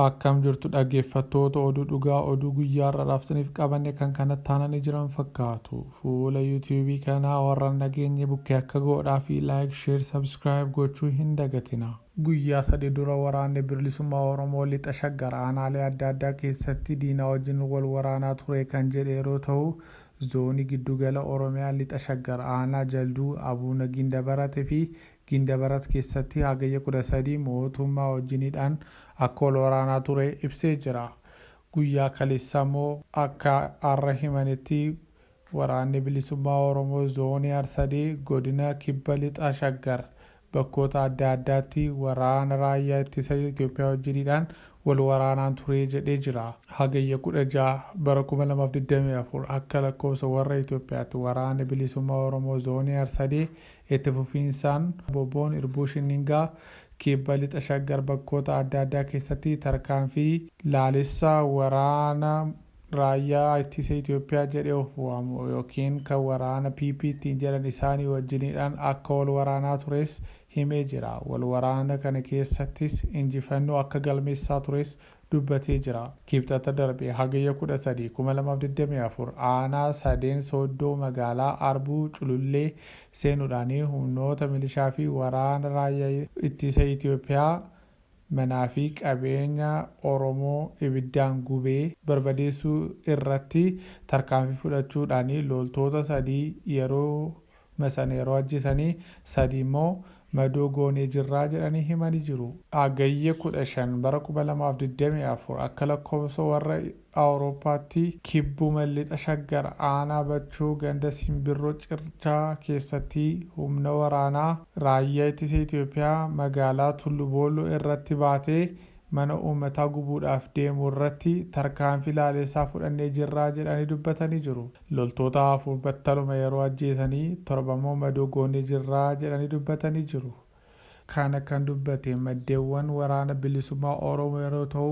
Akkam jirtu dhaggeeffattoota oduu dhugaa oduu guyyaa har'aadhaaf isiniif qabanne kan kanatti aananii jiran fakkaatu. Fuula yuutuubii kanaa warra nageenye bukkee akka godhaa fi laayik sheer sabskiraayib gochuu hin dagatina. Guyyaa 3 dura waraanni bilisummaa Oromoo lixa shaggar aanaalee adda addaa keessatti diina wajjin wal waraanaa ture kan jedhe yeroo ta'u, zoonii giddugala Oromiyaa lixa shaggar aanaa Jalduu Abuuna Gindabarat fi Gindabarat keessatti hagayya 13 mootummaa wajjiniidhaan akka wal waraanaa ture ibsee jira. Guyyaa kaleessaa immoo akka har'a himanitti waraanni bilisummaa Oromoo zoonii Arsadee godina kibba lixa shaggar bakkoota adda addaatti waraana raayyaa ittisa Itoophiyaa wajjiniidhaan wal waraanaan ture jedhee jira. Hagayya 16 bara 2024 akka lakkoofsa warra Itoophiyaatti waraanni bilisummaa Oromoo zoonii Arsadee itti fufiinsaan Boboon Irbuu Shiningaa kibba lixa shaggar bakkoota adda addaa keessatti tarkaanfii laalessaa waraana raayyaa ittisa Itoophiyaa jedhee of waamu yookiin kan waraana PPT jedhan isaanii wajjiniidhaan akka wal waraanaa tures himee jira. Wal waraana kana keessattis injifannoo akka galmeessaa tures dubbatee jira. Kibxata darbe hagayya 13 2024 aanaa Sadeen Sooddoo magaalaa Arbuu Culullee seenuudhaan humnoota milishaa fi waraana raayyaa ittisa Itoophiyaa manaa fi qabeenya Oromoo ibiddaan gubee barbadeessuu irratti tarkaanfii fudhachuudhaan loltoota 3 yeroo ajjeesanii 3 immoo madoo goonee jirraa jedhanii himanii jiru. Hagayya 15 bara 2024 akka lakkoofsa warra Awurooppaatti kibbuma lixa shaggar aanaa Bachoo ganda Simbirroo Circhaa keessatti humna waraanaa raayyaa ittisa Itoophiyaa magaalaa Tullubooloo irratti baatee mana uummataa gubuudhaaf deemu irratti tarkaanfii laalessaa fudhannee jirraa jedhanii dubbatanii jiru. Loltoota 4 battaluma yeroo ajjeesanii 7 immoo madoo goonee jirraa jedhanii dubbatanii jiru. Kana kan dubbate maddeewwan waraana bilisummaa Oromoo yeroo ta'u,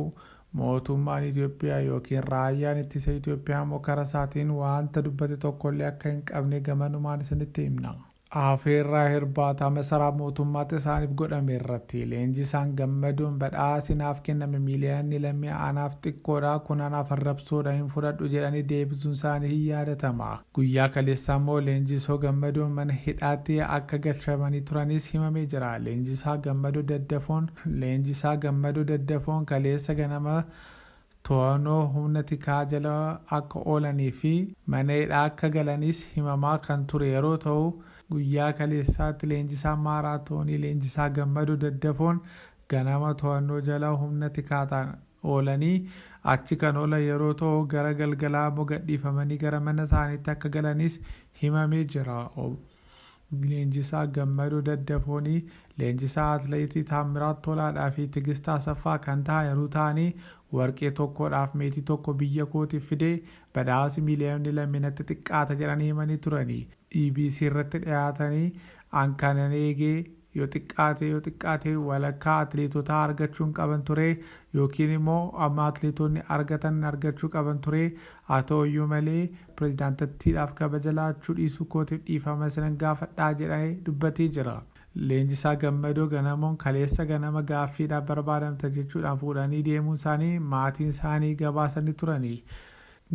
mootummaan Itoophiyaa yookiin raayyaan ittisa Itoophiyaa immoo karaa isaatiin wanta dubbate tokkollee akka hin qabne gamanumaan isinitti himna. Afeerraa hirbaata masaraa mootummaatti isaaniif godhame irratti leenjisaan gammaduun badhaasi naaf kenname miiliyoonni lammii anaaf xiqqoodha kun anaaf arrabsoodha hin fudhadhu jedhanii deebisuun isaanii hin yaadatama. Guyyaa kaleessaa immoo leenjisoo gammaduun mana hidhaatti akka galchamanii turanis himamee jira. Leenjisaa gammaduu daddafoon kaleessa ganama to'annoo humna tikaa jala akka oolanii fi mana hidhaa akka galanis himamaa kan ture yeroo ta'u, guyyaa kaleessaatti leenjisaa maaraatoonii leenjisaa gammaduu daddafoon ganama to'annoo jala humna tikaataan oolanii achi kan oolan yeroo ta'u, gara galgalaa immoo gadhiifamanii gara mana isaaniitti akka galanis himamee jira. Leenjisaa gammaduu daddafoonii leenjisaa atileetii Taamiraat Tolaadhaa fi Tigist Asaffaa kan ta'an yeroo ta'anii warqee tokkodhaaf meetii tokko biyya kootiif fidee badhaasi miiliyoonni lamminatti xiqqaata jedhanii himanii turanii. EBC irratti dhiyaatanii ankanan eegee yoo xiqqaate walakkaa atileetotaa argachuun qaban ture yookiin immoo amma atileetonni argachuu qaban ture. Haa ta'uyyuu malee pireezidaantattiidhaaf kabaja laachuu dhiisuu kootiif dhiifama isinan gaafadhaa jedhanii dubbatee jira. Leenjisaa gammadoo ganamoon kaleessa ganama gaaffiidhaaf barbaadamta jechuudhaan fuudhanii deemuun isaanii maatiin isaanii gabaasanii turanii.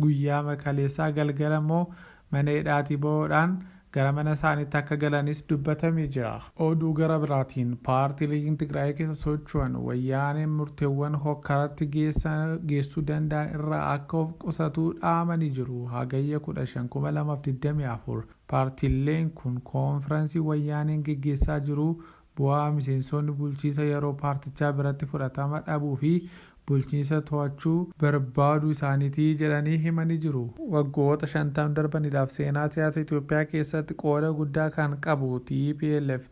Guyyaa kaleessaa galgala immoo mana hidhaatii bahuudhaan gara mana isaaniitti akka galanis dubbatamee jira. Oduu gara biraatiin paartiileen Tigraay keessa socho'an wayyaaneen murteewwan hokkaratti geessuu danda'an irraa akka of qusatu dhaamanii jiru. Hagayya 15 2024 paartiileen kun koonfiraansii wayyaaneen geggeessaa jiru bu'aa miseensonni bulchiisa yeroo paartichaa biratti fudhatama dhabuu fi bulchiinsa to'achuu barbaaduu isaaniitii jedhanii himanii jiru. Waggoota 50 darbaniidhaaf seenaa siyaasa Itoophiyaa keessatti qooda guddaa kan qabu TPLF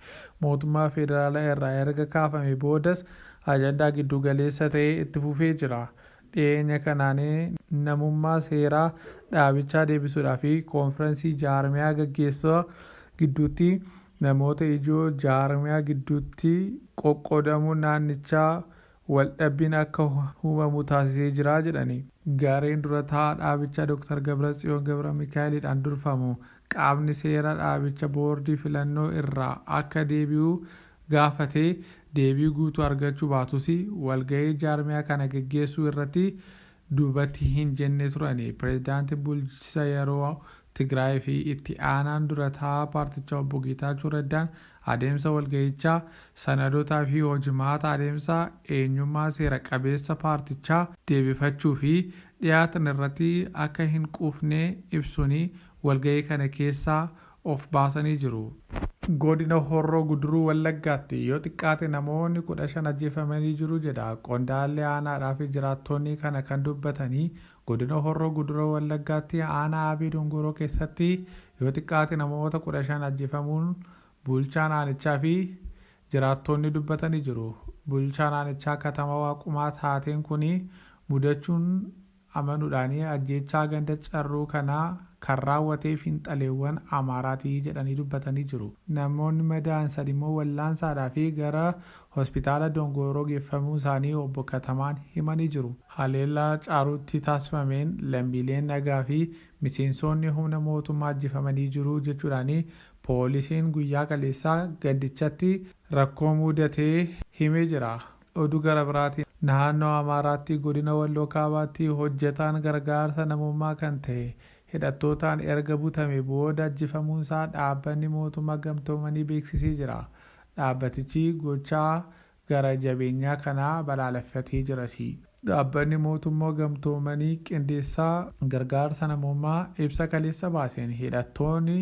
mootummaa federaalaa irraa erga kaafame boodas ajandaa giddu galeessa ta'e itti fufee jira. Dhiyeenya kanaan namummaa seeraa dhaabichaa deebisuudhaa fi koonfiraansii jaarmiyaa gaggeessaa gidduutti namoota ijoo jaarmiyaa gidduutti qoqqoodamuun naannichaa waldhabbiin akka uumamu taasisee jira jedhani. Gareen dura taa'aa dhaabichaa Dr. Gabratsiyoon Gabramikaa'eliidhaan durfamu qaamni seera dhaabicha boordii filannoo irraa akka deebi'u gaafatee deebii guutuu argachuu baatus walgahii jaarmiyaa kana geggeessuu irratti duubatti hin jenne turani. Pireezidaantiin bulchiinsa yeroo Tigraay fi itti aanaan dura taa'aa paartichaa obbo Geetaachoo Raddaan adeemsa walgahichaa sanadotaa fi hojimaata adeemsa eenyummaa seera qabeessa paartichaa deebifachuu fi dhiyaatan irratti akka hin quufne ibsuun walgahii kana keessaa of baasanii jiru. Godina Horroo Guduruu Wallaggaatti yoo xiqqaate namoonni 15 ajjeefamanii jiru jedha qondaalli aanaadhaa fi jiraattonni kana kan dubbatanii. Godina Horroo Guduruu Wallaggaatti aanaa Abii Dongoroo keessatti yoo xiqqaate namoota 15 ajjeefamuun bulchaan aanichaa fi jiraattonni dubbatanii jiru. Bulchaan aanichaa Katama Waaqumaa taateen kun mudachuun amanuudhaan ajjeechaa ganda carruu kanaa kan raawwatee fiinxaleewwan Amaaraatii jedhanii dubbatanii jiru. Namoonni madaa'an 3 immoo wallaansaadhaa fi gara hospitaala Dongoroo geeffamuu isaanii obbo Katamaan himanii jiru. Haleellaa Caaruutti taasifameen lammiileen nagaa fi miseensonni humna mootummaa ajjeefamanii jiru jechuudhaan poolisiin guyyaa kaleessaa gandichatti rakkoo mudatee himee jira. Oduu gara biraatiin naannoo Amaaraatti godina Walloo Kaabaatti hojjetaan gargaarsa namummaa kan ta'e hidhattootaan erga butame booda ajjeefamuun isaa dhaabbanni mootummaa gamtoomanii beeksisee jira. Dhaabbatichi gochaa gara jabeenyaa kanaa balaaleffatee jiras. Dhaabbanni mootummaa gamtoomanii qindeessaa gargaarsa namummaa ibsa kaleessa baaseen hidhattoonni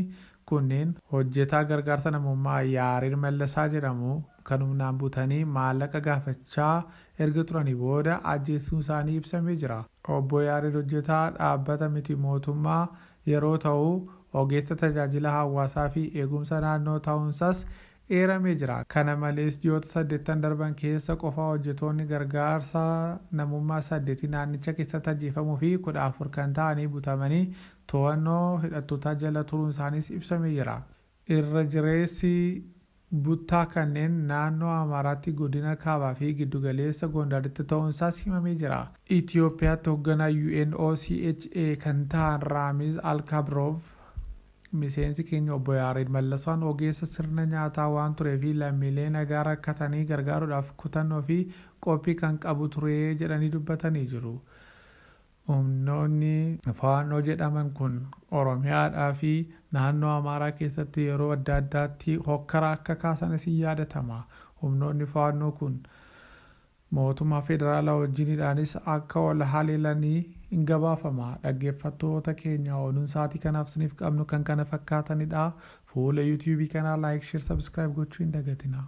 kunneen hojjetaa gargaarsa namummaa Yaarir Mallasaa jedhamu kan humnaan butanii maallaqa gaafachaa erga turanii booda ajjeessuun isaanii ibsamee jira. Obbo Yaarir hojjetaa dhaabbata miti mootummaa yeroo ta'u ogeessa tajaajila hawaasaa fi eegumsa naannoo ta'uunsaas eeramee jira. Kana malees ji'oota 8 darban keessa qofa hojjetoonni gargaarsa namummaa 8 naannicha keessatti ajjeefamuu fi 14 kan ta'anii butamanii to'annoo hidhattootaa jala turuun isaaniis ibsamee jira. Irra jireessi buttaa kanneen naannoo Amaaraatti godina Kaabaa fi giddugaleessa Gondaritti ta'uunsaas himamee jira. Itoophiyaatti hoogganaa UNOCHA kan ta'an Raamiz Alkabroov miseensi keenya obbo Yaarid Mallasaan ogeessa sirna nyaataa waan tureef lammiilee nagaa rakkatanii gargaaruudhaaf kutannoo fi qophii kan qabu ture jedhanii dubbatanii jiru. Humnoonni faannoo jedhaman kun Oromiyaadhaa fi naannoo Amaaraa keessatti yeroo adda addaatti hokkara akka kaasanis yaadatama. Humnoonni faannoo kun mootummaa federaalaa wajjiniidhaanis akka wal haleelanii hin gabaafama. Dhaggeeffattoota keenya oduun sa'aatii kanaaf isiniif qabnu kan kana fakkaatanidha. Fuula YouTube kanaa like, share, subscribe gochuu hin dagatinaa.